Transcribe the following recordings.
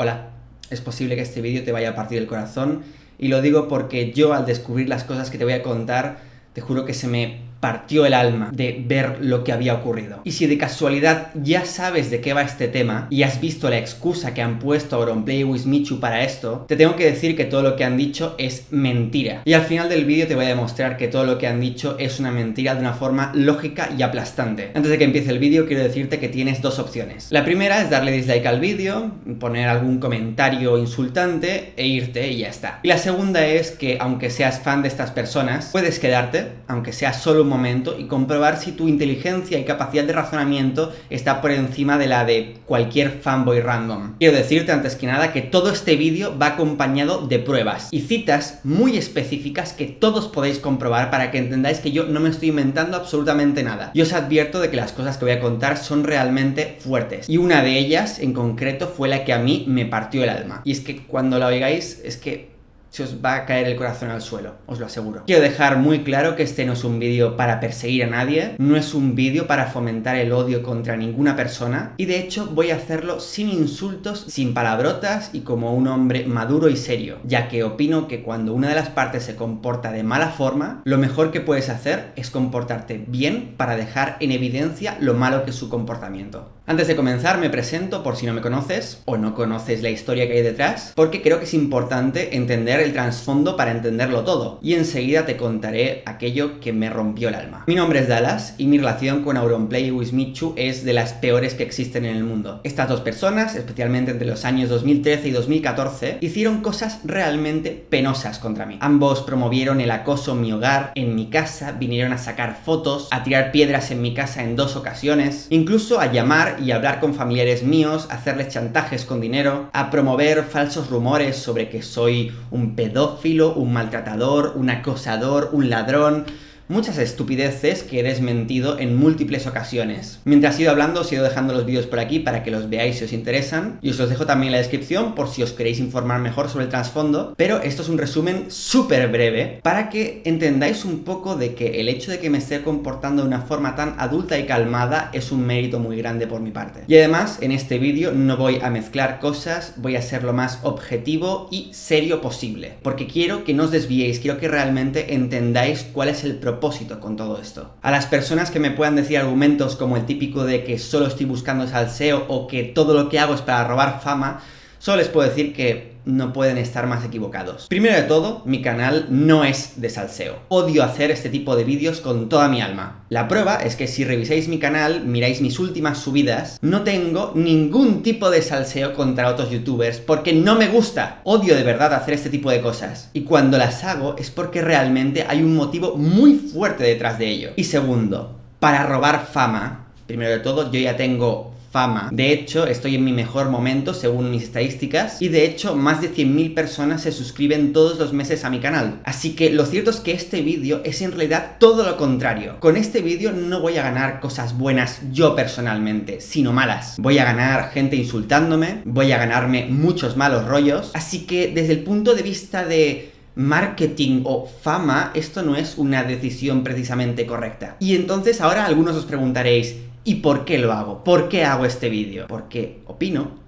Hola, es posible que este vídeo te vaya a partir el corazón y lo digo porque yo al descubrir las cosas que te voy a contar, te juro que se me partió el alma de ver lo que había ocurrido. Y si de casualidad ya sabes de qué va este tema y has visto la excusa que han puesto Auronplay y Wismichu para esto, te tengo que decir que todo lo que han dicho es mentira. Y al final del vídeo te voy a demostrar que todo lo que han dicho es una mentira de una forma lógica y aplastante. Antes de que empiece el vídeo quiero decirte que tienes dos opciones. La primera es darle dislike al vídeo, poner algún comentario insultante e irte y ya está. Y la segunda es que aunque seas fan de estas personas, puedes quedarte, aunque sea solo un momento, y comprobar si tu inteligencia y capacidad de razonamiento está por encima de la de cualquier fanboy random. Quiero decirte antes que nada que todo este vídeo va acompañado de pruebas y citas muy específicas que todos podéis comprobar para que entendáis que yo no me estoy inventando absolutamente nada. Yo os advierto de que las cosas que voy a contar son realmente fuertes, y una de ellas en concreto fue la que a mí me partió el alma. Y es que cuando la oigáis es que se os va a caer el corazón al suelo, os lo aseguro. Quiero dejar muy claro que este no es un vídeo para perseguir a nadie, no es un vídeo para fomentar el odio contra ninguna persona, y de hecho voy a hacerlo sin insultos, sin palabrotas y como un hombre maduro y serio, ya que opino que cuando una de las partes se comporta de mala forma, lo mejor que puedes hacer es comportarte bien para dejar en evidencia lo malo que es su comportamiento. Antes de comenzar me presento por si no me conoces o no conoces la historia que hay detrás, porque creo que es importante entender el trasfondo para entenderlo todo, y enseguida te contaré aquello que me rompió el alma. Mi nombre es Dallas y mi relación con Auronplay y Wismichu es de las peores que existen en el mundo. Estas dos personas, especialmente entre los años 2013 y 2014, hicieron cosas realmente penosas contra mí. Ambos promovieron el acoso en mi hogar, en mi casa, vinieron a sacar fotos, a tirar piedras en mi casa en 2 ocasiones, incluso a llamar y hablar con familiares míos, a hacerles chantajes con dinero, a promover falsos rumores sobre que soy un pedófilo, un maltratador, un acosador, un ladrón. Muchas estupideces que he desmentido en múltiples ocasiones. Mientras he ido hablando, os he ido dejando los vídeos por aquí para que los veáis si os interesan, y os los dejo también en la descripción por si os queréis informar mejor sobre el trasfondo, pero esto es un resumen súper breve para que entendáis un poco de que el hecho de que me esté comportando de una forma tan adulta y calmada es un mérito muy grande por mi parte. Y además, en este vídeo no voy a mezclar cosas, voy a ser lo más objetivo y serio posible, porque quiero que no os desviéis, quiero que realmente entendáis cuál es el propósito con todo esto. A las personas que me puedan decir argumentos como el típico de que solo estoy buscando salseo o que todo lo que hago es para robar fama, solo les puedo decir que no pueden estar más equivocados. Primero de todo, mi canal no es de salseo. Odio hacer este tipo de vídeos con toda mi alma. La prueba es que si revisáis mi canal, miráis mis últimas subidas, no tengo ningún tipo de salseo contra otros youtubers porque no me gusta. Odio de verdad hacer este tipo de cosas. Y cuando las hago es porque realmente hay un motivo muy fuerte detrás de ello. Y segundo, para robar fama, primero de todo, yo ya tengo fama. De hecho, estoy en mi mejor momento según mis estadísticas, y de hecho más de 100.000 personas se suscriben todos los meses a mi canal. Así que lo cierto es que este vídeo es en realidad todo lo contrario. Con este vídeo no voy a ganar cosas buenas yo personalmente, sino malas. Voy a ganar gente insultándome, voy a ganarme muchos malos rollos, así que desde el punto de vista de marketing o fama, esto no es una decisión precisamente correcta. Y entonces ahora algunos os preguntaréis, ¿y por qué lo hago? ¿Por qué hago este vídeo? Porque opino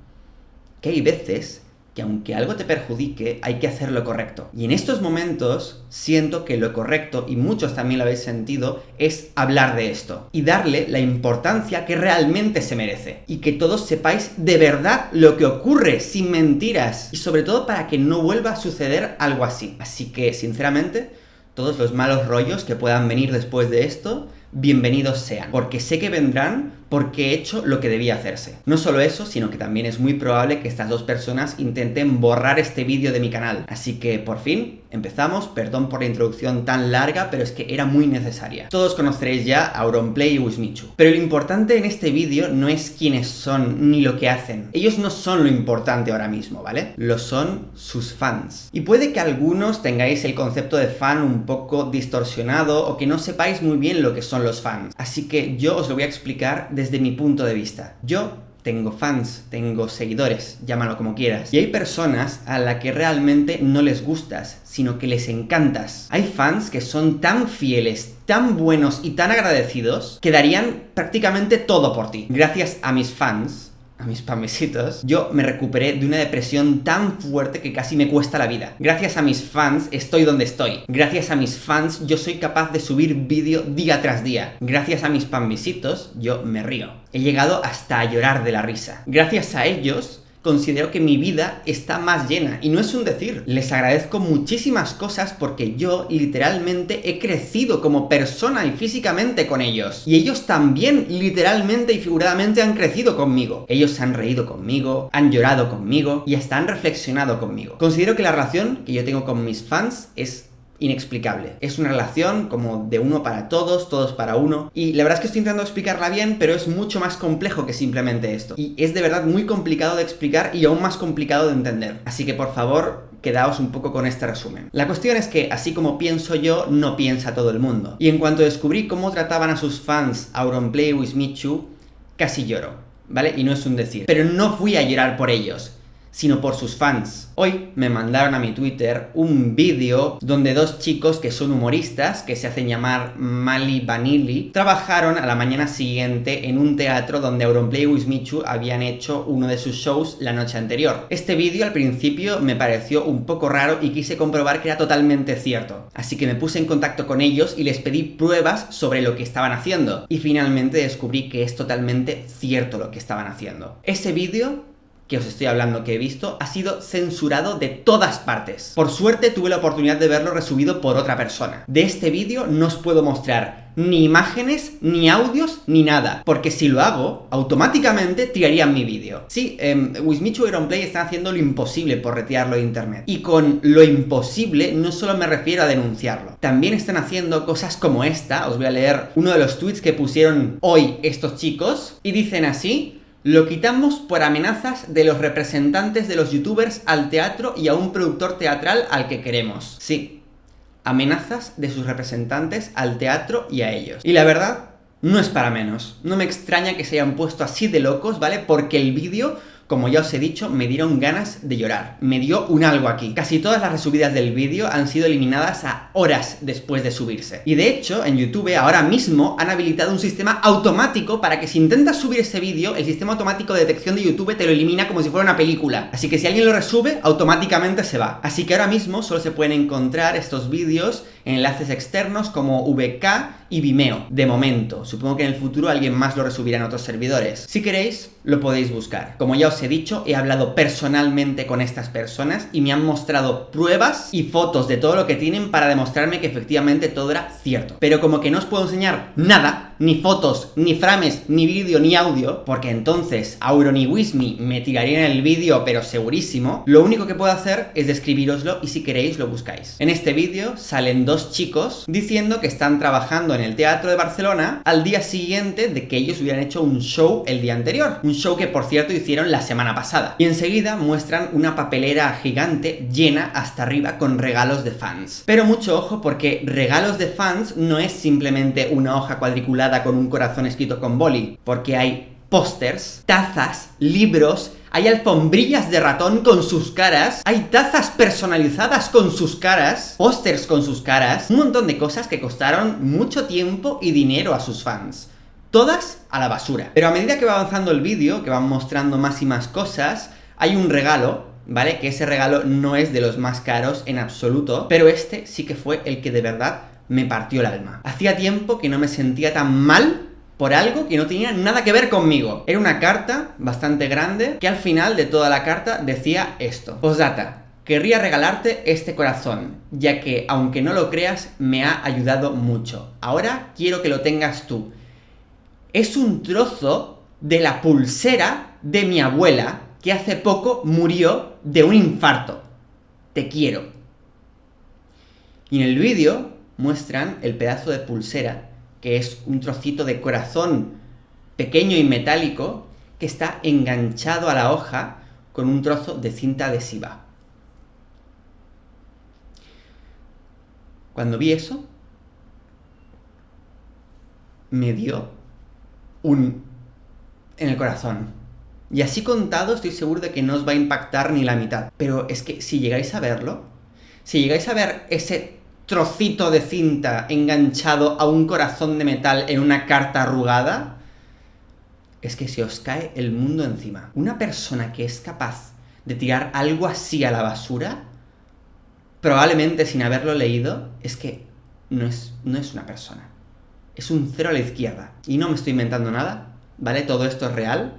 que hay veces que aunque algo te perjudique, hay que hacer lo correcto. Y en estos momentos siento que lo correcto, y muchos también lo habéis sentido, es hablar de esto y darle la importancia que realmente se merece. Y que todos sepáis de verdad lo que ocurre, sin mentiras. Y sobre todo para que no vuelva a suceder algo así. Así que, sinceramente, todos los malos rollos que puedan venir después de esto, bienvenidos sean, porque sé que vendrán porque he hecho lo que debía hacerse. No solo eso, sino que también es muy probable que estas dos personas intenten borrar este vídeo de mi canal. Así que, por fin, empezamos. Perdón por la introducción tan larga, pero es que era muy necesaria. Todos conoceréis ya a Auronplay y Wismichu. Pero lo importante en este vídeo no es quiénes son ni lo que hacen. Ellos no son lo importante ahora mismo, ¿vale? Lo son sus fans. Y puede que algunos tengáis el concepto de fan un poco distorsionado o que no sepáis muy bien lo que son los fans. Así que yo os lo voy a explicar desde mi punto de vista. Yo tengo fans, tengo seguidores, llámalo como quieras. Y hay personas a las que realmente no les gustas, sino que les encantas. Hay fans que son tan fieles, tan buenos y tan agradecidos que darían prácticamente todo por ti. Gracias a mis fans, a mis panbesitos, yo me recuperé de una depresión tan fuerte que casi me cuesta la vida. Gracias a mis fans estoy donde estoy. Gracias a mis fans yo soy capaz de subir vídeo día tras día. Gracias a mis panbesitos yo me río. He llegado hasta a llorar de la risa. Gracias a ellos considero que mi vida está más llena, y no es un decir. Les agradezco muchísimas cosas porque yo literalmente he crecido como persona y físicamente con ellos. Y ellos también literalmente y figuradamente han crecido conmigo. Ellos se han reído conmigo, han llorado conmigo y hasta han reflexionado conmigo. Considero que la relación que yo tengo con mis fans es inexplicable. Es una relación como de uno para todos, todos para uno, y la verdad es que estoy intentando explicarla bien, pero es mucho más complejo que simplemente esto. Y es de verdad muy complicado de explicar y aún más complicado de entender. Así que por favor, quedaos un poco con este resumen. La cuestión es que, así como pienso yo, no piensa todo el mundo. Y en cuanto descubrí cómo trataban a sus fans Auronplay Wismichu, casi lloro, ¿vale? Y no es un decir. Pero no fui a llorar por ellos, sino por sus fans. Hoy me mandaron a mi Twitter un vídeo donde dos chicos que son humoristas, que se hacen llamar Mali Vanilli, trabajaron a la mañana siguiente en un teatro donde Auronplay y Wismichu habían hecho uno de sus shows la noche anterior. Este vídeo al principio me pareció un poco raro y quise comprobar que era totalmente cierto. Así que me puse en contacto con ellos y les pedí pruebas sobre lo que estaban haciendo. Y finalmente descubrí que es totalmente cierto lo que estaban haciendo. Ese vídeo que os estoy hablando que he visto, ha sido censurado de todas partes. Por suerte tuve la oportunidad de verlo resubido por otra persona. De este vídeo no os puedo mostrar ni imágenes, ni audios, ni nada, porque si lo hago, automáticamente tirarían mi vídeo. Sí, Wismichu y Auronplay están haciendo lo imposible por retirarlo de internet. Y con lo imposible no solo me refiero a denunciarlo. También están haciendo cosas como esta. Os voy a leer uno de los tweets que pusieron hoy estos chicos, y dicen así: lo quitamos por amenazas de los representantes de los youtubers al teatro y a un productor teatral al que queremos. Sí, amenazas de sus representantes al teatro y a ellos. Y la verdad, no es para menos. No me extraña que se hayan puesto así de locos, ¿vale? Porque el vídeo, como ya os he dicho, me dieron ganas de llorar. Me dio un algo aquí. Casi todas las resubidas del vídeo han sido eliminadas a horas después de subirse. Y de hecho, en YouTube ahora mismo han habilitado un sistema automático para que si intentas subir ese vídeo, el sistema automático de detección de YouTube te lo elimina como si fuera una película. Así que si alguien lo resube, automáticamente se va. Así que ahora mismo solo se pueden encontrar estos vídeos en enlaces externos como VK y Vimeo, de momento. Supongo que en el futuro alguien más lo resubirá en otros servidores. Si queréis, lo podéis buscar. Como ya os he dicho, he hablado personalmente con estas personas y me han mostrado pruebas y fotos de todo lo que tienen para demostrarme que efectivamente todo era cierto. Pero como que no os puedo enseñar nada, ni fotos, ni frames, ni vídeo, ni audio, porque entonces Auron y Wismi me tirarían el vídeo, pero segurísimo, lo único que puedo hacer es describíroslo y si queréis lo buscáis. En este vídeo salen dos chicos diciendo que están trabajando en el Teatro de Barcelona al día siguiente de que ellos hubieran hecho un show el día anterior. Un show que, por cierto, hicieron la semana pasada. Y enseguida muestran una papelera gigante llena hasta arriba con regalos de fans. Pero mucho ojo, porque regalos de fans no es simplemente una hoja cuadriculada con un corazón escrito con boli, porque hay pósters, tazas, libros, hay alfombrillas de ratón con sus caras, hay tazas personalizadas con sus caras, pósters con sus caras, un montón de cosas que costaron mucho tiempo y dinero a sus fans. Todas a la basura. Pero a medida que va avanzando el vídeo, que van mostrando más y más cosas, hay un regalo, ¿vale? Que ese regalo no es de los más caros en absoluto, pero este sí que fue el que de verdad me partió el alma. Hacía tiempo que no me sentía tan mal por algo que no tenía nada que ver conmigo. Era una carta bastante grande que al final de toda la carta decía esto: Postdata, querría regalarte este corazón, ya que, aunque no lo creas, me ha ayudado mucho. Ahora quiero que lo tengas tú. Es un trozo de la pulsera de mi abuela, que hace poco murió de un infarto. Te quiero. Y en el vídeo muestran el pedazo de pulsera, que es un trocito de corazón pequeño y metálico, que está enganchado a la hoja con un trozo de cinta adhesiva. Cuando vi eso, me dio en el corazón. Y así contado, estoy seguro de que no os va a impactar ni la mitad. Pero es que si llegáis a verlo, si llegáis a ver ese trocito de cinta enganchado a un corazón de metal en una carta arrugada, es que se os cae el mundo encima. Una persona que es capaz de tirar algo así a la basura, probablemente sin haberlo leído, es que no es una persona. Es un cero a la izquierda. Y no me estoy inventando nada, ¿vale? Todo esto es real.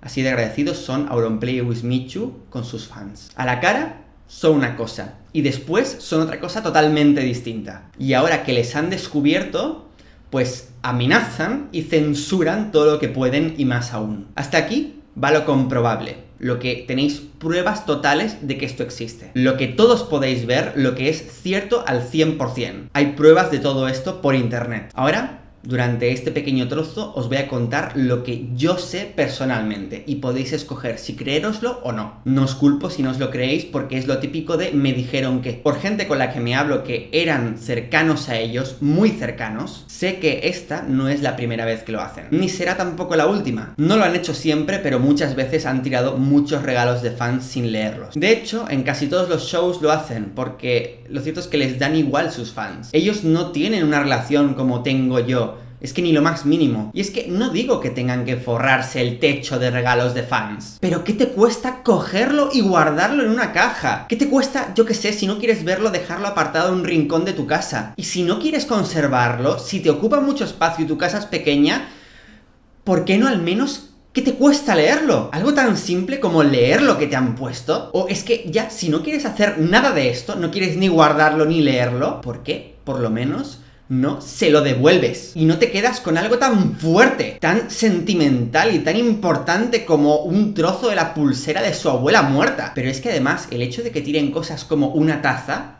Así de agradecidos son Auronplay y Wismichu con sus fans. A la cara son una cosa, y después son otra cosa totalmente distinta. Y ahora que les han descubierto, pues amenazan y censuran todo lo que pueden y más aún. Hasta aquí va lo comprobable, lo que tenéis pruebas totales de que esto existe. Lo que todos podéis ver, lo que es cierto al 100%. Hay pruebas de todo esto por internet. Ahora, durante este pequeño trozo, os voy a contar lo que yo sé personalmente y podéis escoger si creéroslo o no. No os culpo si no os lo creéis porque es lo típico de me dijeron que. Por gente con la que me hablo que eran cercanos a ellos, muy cercanos, sé que esta no es la primera vez que lo hacen. Ni será tampoco la última. No lo han hecho siempre, pero muchas veces han tirado muchos regalos de fans sin leerlos. De hecho, en casi todos los shows lo hacen porque lo cierto es que les dan igual sus fans. Ellos no tienen una relación como tengo yo. Es que ni lo más mínimo. Y es que no digo que tengan que forrarse el techo de regalos de fans. Pero ¿qué te cuesta cogerlo y guardarlo en una caja? ¿Qué te cuesta, yo qué sé, si no quieres verlo, dejarlo apartado en un rincón de tu casa? Y si no quieres conservarlo, si te ocupa mucho espacio y tu casa es pequeña, ¿por qué no al menos... ¿Qué te cuesta leerlo? Algo tan simple como leer lo que te han puesto. O es que ya, si no quieres hacer nada de esto, no quieres ni guardarlo ni leerlo, ¿por qué? Por lo menos no se lo devuelves. Y no te quedas con algo tan fuerte, tan sentimental y tan importante como un trozo de la pulsera de su abuela muerta. Pero es que además, el hecho de que tiren cosas como una taza,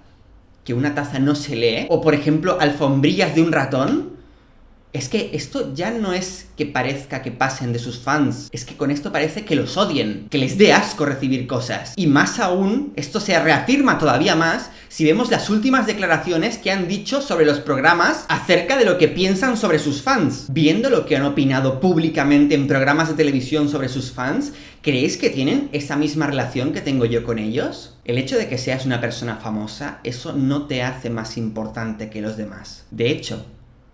que una taza no se lee, o por ejemplo, alfombrillas de un ratón, es que esto ya no es que parezca que pasen de sus fans, es que con esto parece que los odien, que les dé asco recibir cosas. Y más aún, esto se reafirma todavía más si vemos las últimas declaraciones que han dicho sobre los programas acerca de lo que piensan sobre sus fans. Viendo lo que han opinado públicamente en programas de televisión sobre sus fans, ¿creéis que tienen esa misma relación que tengo yo con ellos? El hecho de que seas una persona famosa, eso no te hace más importante que los demás. De hecho,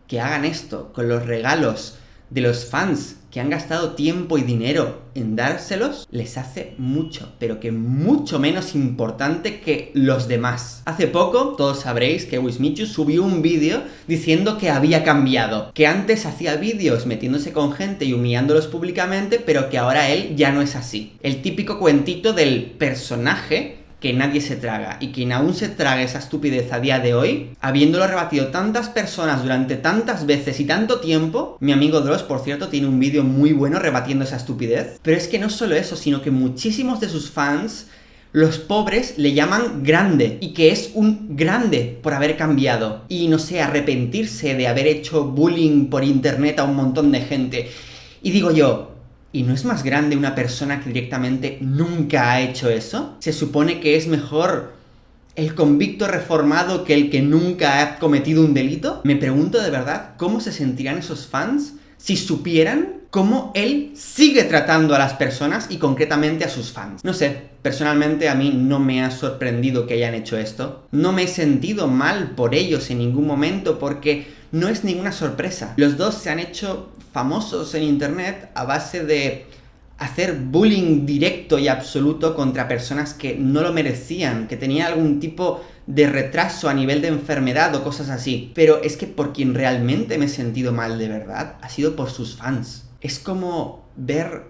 que hagan esto con los regalos de los fans que han gastado tiempo y dinero en dárselos, les hace mucho, pero que mucho menos importante que los demás. Hace poco, todos sabréis que Wismichu subió un vídeo diciendo que había cambiado, que antes hacía vídeos metiéndose con gente y humillándolos públicamente, pero que ahora él ya no es así. El típico cuentito del personaje que nadie se traga, y quien aún se traga esa estupidez a día de hoy, habiéndolo rebatido tantas personas durante tantas veces y tanto tiempo. Mi amigo Dross, por cierto, tiene un vídeo muy bueno rebatiendo esa estupidez. Pero es que no solo eso, sino que muchísimos de sus fans, los pobres, le llaman grande, y que es un grande por haber cambiado, y no sé, arrepentirse de haber hecho bullying por internet a un montón de gente. Y digo yo, ¿y no es más grande una persona que directamente nunca ha hecho eso? ¿Se supone que es mejor el convicto reformado que el que nunca ha cometido un delito? Me pregunto de verdad cómo se sentirán esos fans si supieran cómo él sigue tratando a las personas y concretamente a sus fans. No sé, personalmente a mí no me ha sorprendido que hayan hecho esto. No me he sentido mal por ellos en ningún momento porque no es ninguna sorpresa. Los dos se han hecho famosos en internet a base de hacer bullying directo y absoluto contra personas que no lo merecían, que tenían algún tipo de retraso a nivel de enfermedad o cosas así. Pero es que por quien realmente me he sentido mal de verdad ha sido por sus fans. Es como ver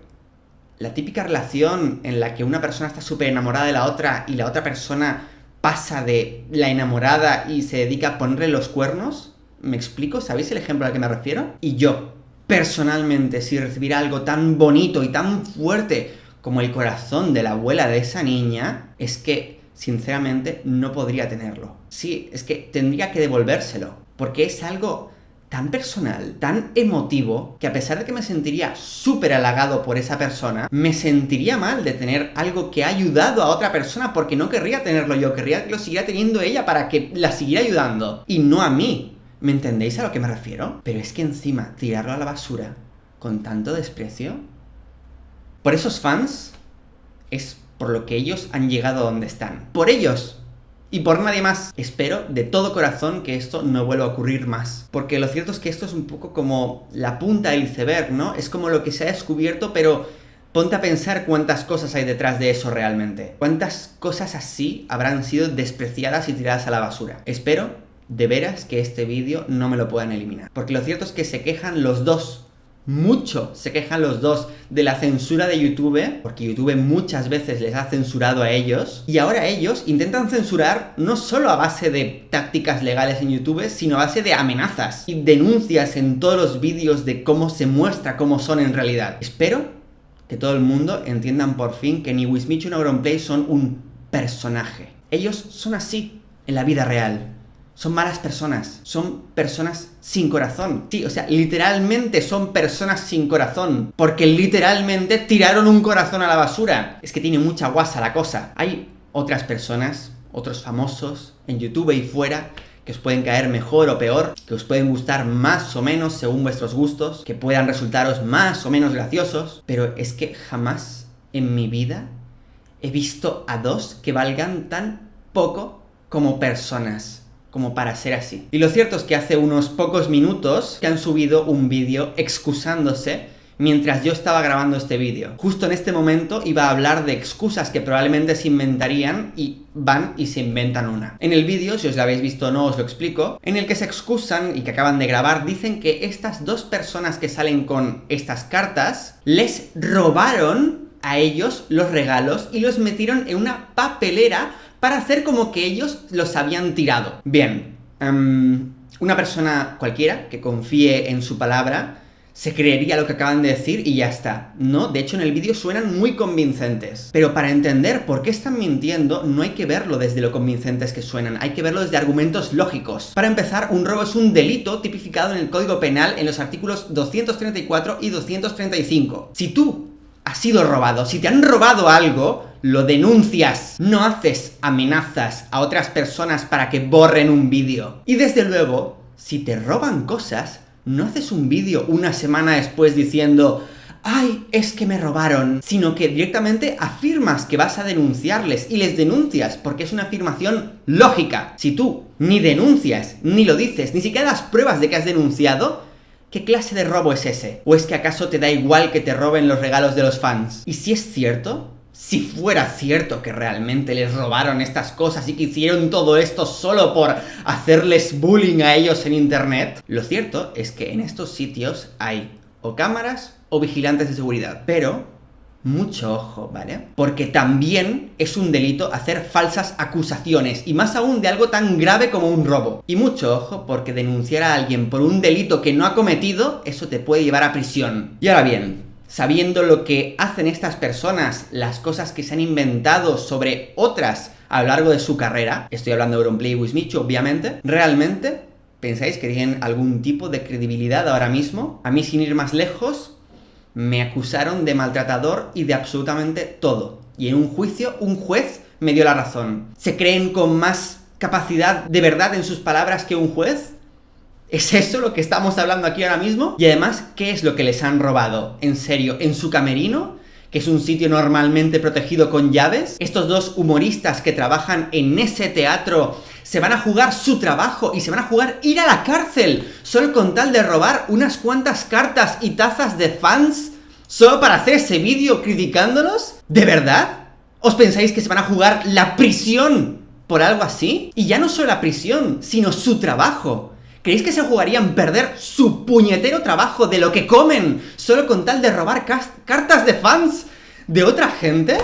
la típica relación en la que una persona está súper enamorada de la otra y la otra persona pasa de la enamorada y se dedica a ponerle los cuernos. ¿Me explico? ¿Sabéis el ejemplo al que me refiero? Y yo, personalmente, si recibiera algo tan bonito y tan fuerte como el corazón de la abuela de esa niña, es que, sinceramente, no podría tenerlo. Sí, es que tendría que devolvérselo, porque es algo tan personal, tan emotivo, que a pesar de que me sentiría súper halagado por esa persona, me sentiría mal de tener algo que ha ayudado a otra persona, porque no querría tenerlo yo, querría que lo siguiera teniendo ella para que la siguiera ayudando, y no a mí. ¿Me entendéis a lo que me refiero? Pero es que encima, tirarlo a la basura con tanto desprecio. Por esos fans es por lo que ellos han llegado a donde están. Por ellos y por nadie más. Espero de todo corazón que esto no vuelva a ocurrir más. Porque lo cierto es que esto es un poco como la punta del iceberg, ¿no? Es como lo que se ha descubierto, pero ponte a pensar cuántas cosas hay detrás de eso realmente. Cuántas cosas así habrán sido despreciadas y tiradas a la basura. Espero, de veras, que este vídeo no me lo puedan eliminar. Porque lo cierto es que se quejan los dos. Mucho se quejan los dos de la censura de YouTube, porque YouTube muchas veces les ha censurado a ellos, y ahora ellos intentan censurar no solo a base de tácticas legales en YouTube, sino a base de amenazas y denuncias en todos los vídeos de cómo se muestra cómo son en realidad. Espero que todo el mundo entiendan por fin que ni Wismichu ni Auronplay son un personaje. Ellos son así en la vida real. Son malas personas, son personas sin corazón. Sí, o sea, literalmente son personas sin corazón, porque literalmente tiraron un corazón a la basura. Es que tiene mucha guasa la cosa. Hay otras personas, otros famosos, en YouTube y fuera, que os pueden caer mejor o peor, que os pueden gustar más o menos según vuestros gustos, que puedan resultaros más o menos graciosos, pero es que jamás en mi vida he visto a dos que valgan tan poco como personas, como para ser así. Y lo cierto es que hace unos pocos minutos que han subido un vídeo excusándose mientras yo estaba grabando este vídeo. Justo en este momento iba a hablar de excusas que probablemente se inventarían y van y se inventan una. En el vídeo, si os lo habéis visto o no, os lo explico, en el que se excusan y que acaban de grabar, dicen que estas dos personas que salen con estas cartas les robaron a ellos los regalos y los metieron en una papelera para hacer como que ellos los habían tirado. Bien, una persona cualquiera que confíe en su palabra se creería lo que acaban de decir y ya está. No, de hecho en el vídeo suenan muy convincentes. Pero para entender por qué están mintiendo, no hay que verlo desde lo convincentes que suenan, hay que verlo desde argumentos lógicos. Para empezar, un robo es un delito tipificado en el Código Penal en los artículos 234 y 235. Si tú has sido robado, si te han robado algo, lo denuncias, no haces amenazas a otras personas para que borren un vídeo. Y desde luego, si te roban cosas, no haces un vídeo una semana después diciendo ¡ay, es que me robaron!, sino que directamente afirmas que vas a denunciarles y les denuncias porque es una afirmación lógica. Si tú ni denuncias, ni lo dices, ni siquiera das pruebas de que has denunciado, ¿qué clase de robo es ese? ¿O es que acaso te da igual que te roben los regalos de los fans? Y si es cierto, si fuera cierto que realmente les robaron estas cosas y que hicieron todo esto solo por hacerles bullying a ellos en internet, lo cierto es que en estos sitios hay o cámaras o vigilantes de seguridad. Pero mucho ojo, ¿vale? Porque también es un delito hacer falsas acusaciones, y más aún de algo tan grave como un robo. Y mucho ojo, porque denunciar a alguien por un delito que no ha cometido, eso te puede llevar a prisión. Y ahora bien, sabiendo lo que hacen estas personas, las cosas que se han inventado sobre otras a lo largo de su carrera, estoy hablando de Auronplay y Wismichu, obviamente, ¿realmente pensáis que tienen algún tipo de credibilidad ahora mismo? A mí, sin ir más lejos, me acusaron de maltratador y de absolutamente todo. Y en un juicio, un juez me dio la razón. ¿Se creen con más capacidad de verdad en sus palabras que un juez? ¿Es eso lo que estamos hablando aquí ahora mismo? Y además, ¿qué es lo que les han robado? ¿En serio? ¿En su camerino? ¿Que es un sitio normalmente protegido con llaves? Estos dos humoristas que trabajan en ese teatro se van a jugar su trabajo y se van a jugar ir a la cárcel solo con tal de robar unas cuantas cartas y tazas de fans solo para hacer ese vídeo criticándolos. ¿De verdad? ¿Os pensáis que se van a jugar la prisión por algo así? Y ya no solo la prisión, sino su trabajo. ¿Creéis que se jugarían perder su puñetero trabajo de lo que comen solo con tal de robar cartas de fans de otra gente?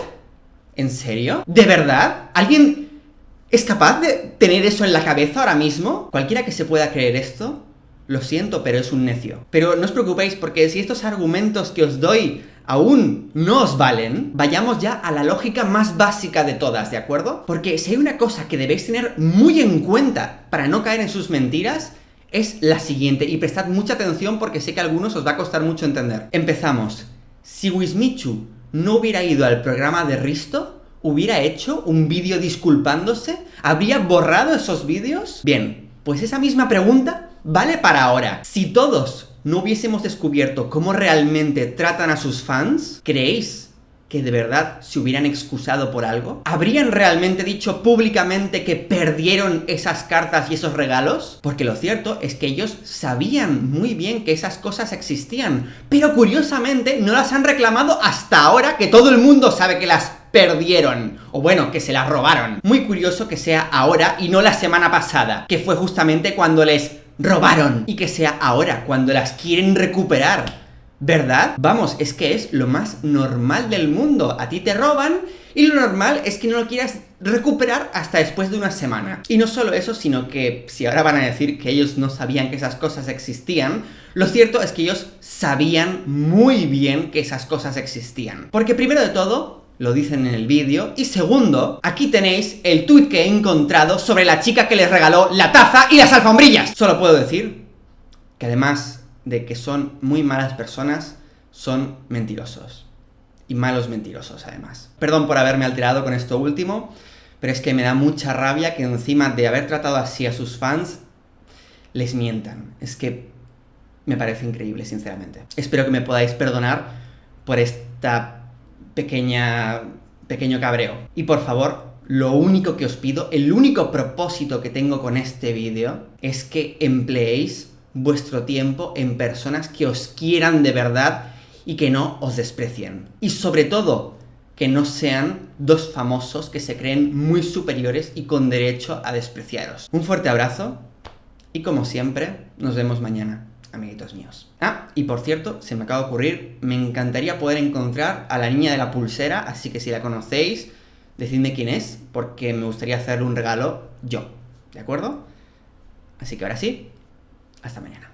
¿En serio? ¿De verdad? ¿Alguien es capaz de tener eso en la cabeza ahora mismo? Cualquiera que se pueda creer esto, lo siento, pero es un necio. Pero no os preocupéis, porque si estos argumentos que os doy aún no os valen, vayamos ya a la lógica más básica de todas, ¿de acuerdo? Porque si hay una cosa que debéis tener muy en cuenta para no caer en sus mentiras, es la siguiente, y prestad mucha atención porque sé que a algunos os va a costar mucho entender. Empezamos. Si Wismichu no hubiera ido al programa de Risto, ¿hubiera hecho un vídeo disculpándose? ¿Habría borrado esos vídeos? Bien, pues esa misma pregunta vale para ahora. Si todos no hubiésemos descubierto cómo realmente tratan a sus fans, ¿creéis que de verdad se hubieran excusado por algo? ¿Habrían realmente dicho públicamente que perdieron esas cartas y esos regalos? Porque lo cierto es que ellos sabían muy bien que esas cosas existían, pero curiosamente no las han reclamado hasta ahora, que todo el mundo sabe que las perdieron, o bueno, que se las robaron. Muy curioso que sea ahora y no la semana pasada, que fue justamente cuando les robaron, y que sea ahora cuando las quieren recuperar. ¿Verdad? Vamos, es que es lo más normal del mundo. A ti te roban y lo normal es que no lo quieras recuperar hasta después de una semana. Y no solo eso, sino que si ahora van a decir que ellos no sabían que esas cosas existían, lo cierto es que ellos sabían muy bien que esas cosas existían. Porque primero de todo, lo dicen en el vídeo, y segundo, aquí tenéis el tuit que he encontrado sobre la chica que les regaló la taza y las alfombrillas. Solo puedo decir que además de que son muy malas personas, son mentirosos. Y malos mentirosos, además. Perdón por haberme alterado con esto último, pero es que me da mucha rabia que encima de haber tratado así a sus fans, les mientan. Es que me parece increíble, sinceramente. Espero que me podáis perdonar por esta pequeño cabreo. Y por favor, lo único que os pido, el único propósito que tengo con este vídeo, es que empleéis vuestro tiempo en personas que os quieran de verdad y que no os desprecien. Y sobre todo, que no sean dos famosos que se creen muy superiores y con derecho a despreciaros. Un fuerte abrazo y como siempre, nos vemos mañana, amiguitos míos. Ah, y por cierto, se me acaba de ocurrir, me encantaría poder encontrar a la niña de la pulsera, así que si la conocéis, decidme quién es, porque me gustaría hacerle un regalo yo, ¿de acuerdo? Así que ahora sí, hasta mañana.